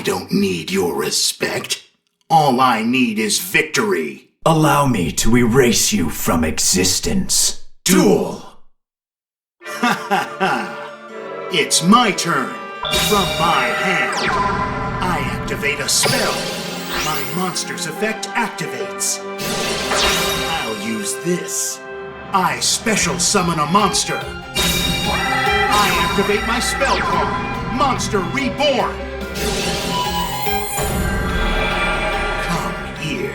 I don't need your respect. All I need is victory. Allow me to erase you from existence. Duel! Ha ha ha! It's my turn. From my hand, I activate a spell. My monster's effect activates. I'll use this. I special summon a monster. I activate my spell card. Monster Reborn. Come here.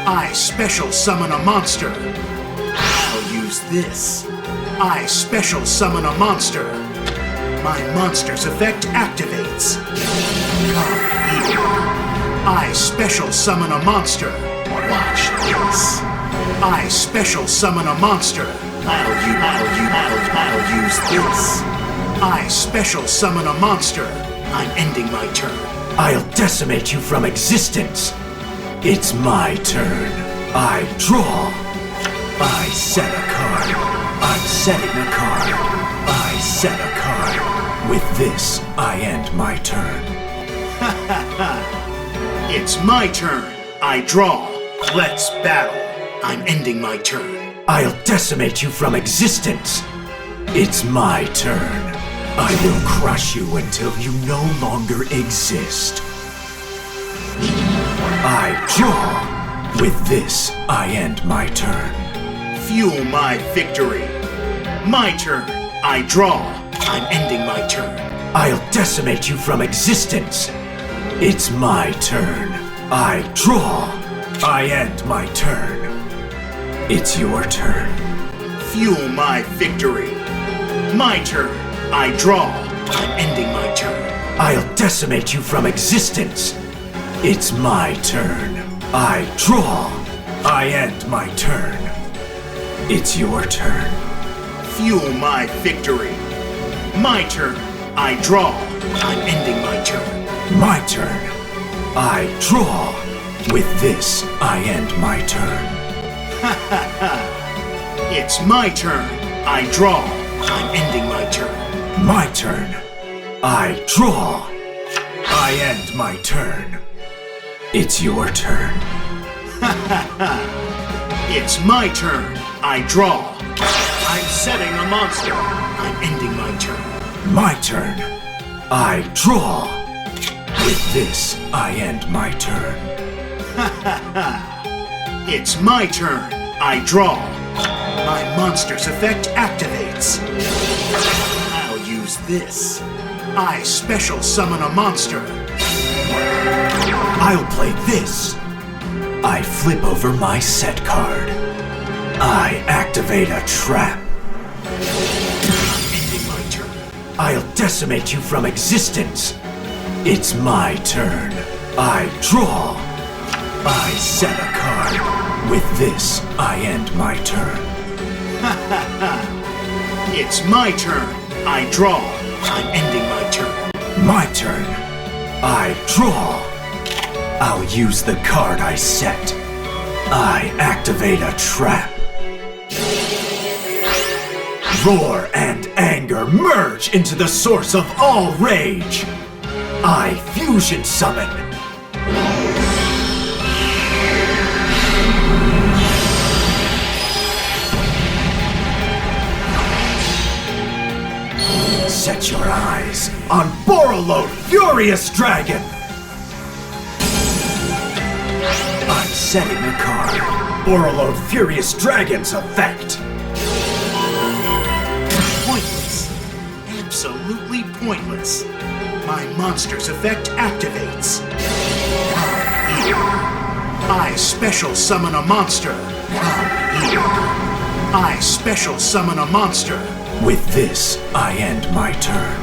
I special summon a monster. I'll use this. I special summon a monster. My monster's effect activates. Come here. I special summon a monster. Watch this. I special summon a monster. I'll use this. I special summon a monster. I'm ending my turn. I'll decimate you from existence. It's my turn. I draw. I set a card. I'm setting a card. I set a card. With this, I end my turn. Ha ha ha! It's my turn. I draw. Let's battle. I'm ending my turn. I'll decimate you from existence. It's my turn. I will crush you until you no longer exist. I draw. With this, I end my turn. Fuel my victory. My turn. I draw. I'm ending my turn. I'll decimate you from existence. It's my turn. I draw. I end my turn. It's your turn. Fuel my victory. My turn. I draw. I'm ending my turn. I'll decimate you from existence. It's my turn. I draw. I end my turn. It's your turn. Fuel my victory. My turn. I draw. I'm ending my turn. My turn. I draw. With this, I end my turn. Ha ha ha! It's my turn. I draw. I'm ending my turn. My turn. I draw. I end my turn. It's your turn. Ha ha ha! It's my turn. I draw. I'm setting a monster. I'm ending my turn. My turn. I draw. With this, I end my turn. Ha ha ha! It's my turn. I draw. My monster's effect activates. I'll use this. I special summon a monster. I'll play this. I flip over my set card. I activate a trap. I'm ending my turn. I'll decimate you from existence. It's my turn. I draw. I set a card. With this, I end my turn. Ha ha ha! It's my turn. I draw. I'm ending my turn. My turn. I draw. I'll use the card I set. I activate a trap. Roar and anger merge into the source of all rage. I fusion summon. Set your eyes on Borreload Furious Dragon! I'm setting a card. Borreload Furious Dragon's effect. Pointless. Absolutely pointless. My monster's effect activates. Come here. I special summon a monster. Come here. I special summon a monster. With this, I end my turn.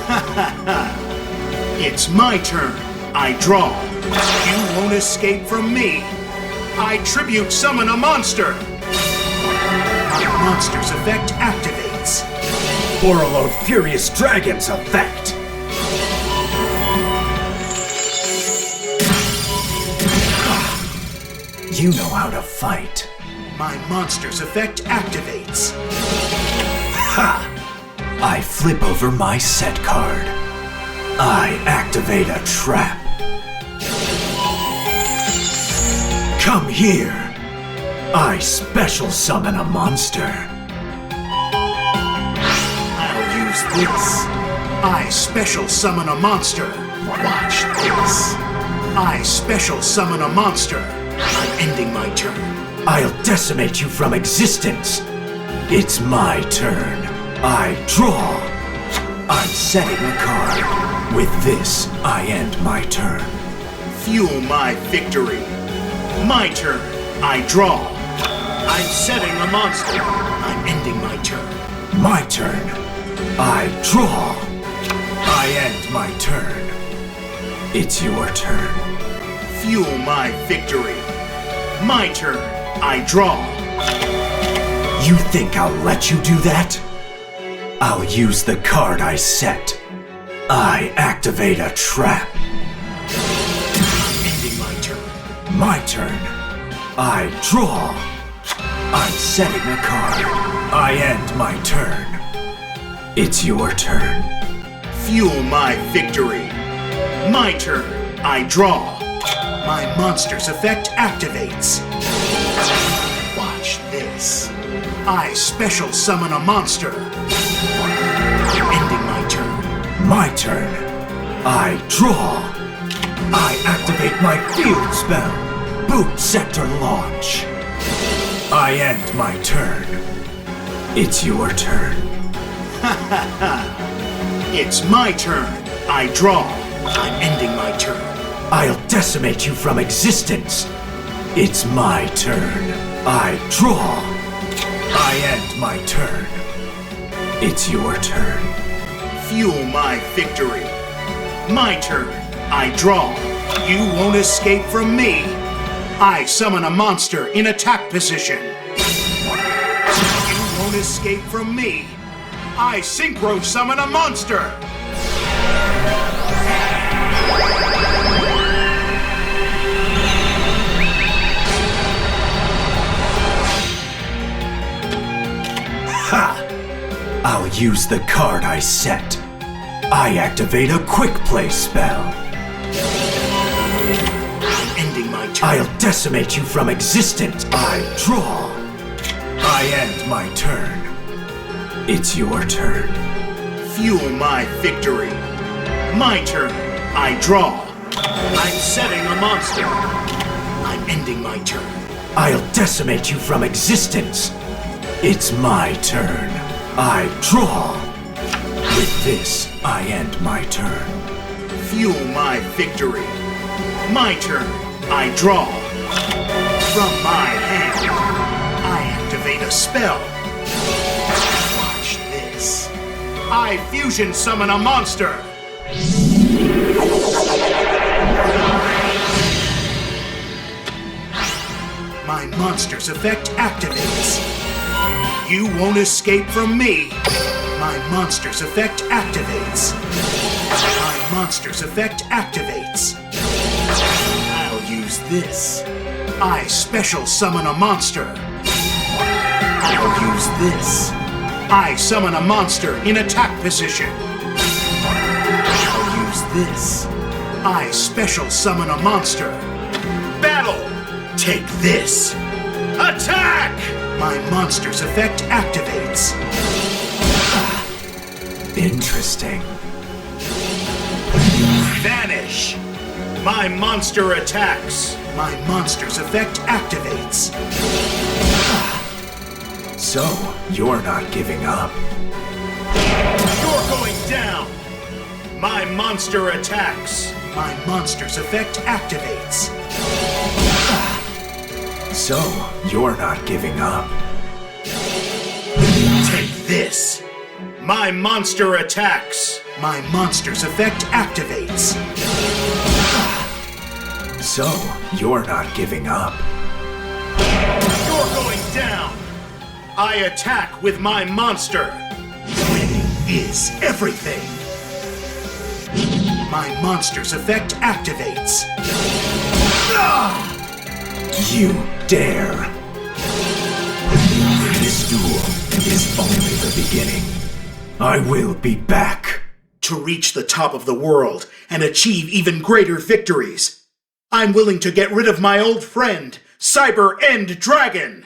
Ha ha ha! It's my turn. I draw. You won't escape from me. I tribute summon a monster. My monster's effect activates. Borreload Furious Dragon's effect. You know how to fight. My monster's effect activates. Ha! I flip over my set card. I activate a trap. Come here. I special summon a monster. I'll use this. I special summon a monster. Watch this. I special summon a monster. I'm ending my turn. I'll decimate you from existence. It's my turn. I draw. I'm setting a card. With this, I end my turn. Fuel my victory. My turn. I draw. I'm setting a monster. I'm ending my turn. My turn. I draw. I end my turn. It's your turn. Fuel my victory. My turn. I draw. You think I'll let you do that? I'll use the card I set. I activate a trap. I'm ending my turn. My turn. I draw. I'm setting a card. I end my turn. It's your turn. Fuel my victory. My turn. I draw. My monster's effect activates. Watch this. I special summon a monster. I'm ending my turn. My turn. I draw. I activate my field spell. Boot sector launch. I end my turn. It's your turn. It's my turn. I draw. I'm ending my turn. I'll decimate you from existence. It's my turn. I draw. I end my turn. It's your turn. Fuel my victory. My turn. I draw. You won't escape from me. I summon a monster in attack position. You won't escape from me. I synchro summon a monster. Ha! I'll use the card I set. I activate a quick play spell. I'm ending my turn. I'll decimate you from existence. I draw. I end my turn. It's your turn. Fuel my victory. My turn. I draw. I'm setting a monster. I'm ending my turn. I'll decimate you from existence. It's my turn. I draw. With this, I end my turn. Fuel my victory. My turn. I draw. From my hand, I activate a spell. Watch this. I fusion summon a monster. My monster's effect activates. You won't escape from me. My monster's effect activates. My monster's effect activates. I'll use this. I special summon a monster. I'll use this. I summon a monster in attack position. I'll use this. I special summon a monster. Battle! Take this. Attack! My monster's effect activates. Interesting. Vanish! My monster attacks. My monster's effect activates. So, you're not giving up. You're going down! My monster attacks. My monster's effect activates. So, you're not giving up. Take this. My monster attacks. My monster's effect activates. So, you're not giving up. You're going down! I attack with my monster. Winning is everything. My monster's effect activates. Ah! You dare! This duel is only the beginning. I will be back To reach the top of the world and achieve even greater victories, I'm willing to get rid of my old friend, Cyber End Dragon!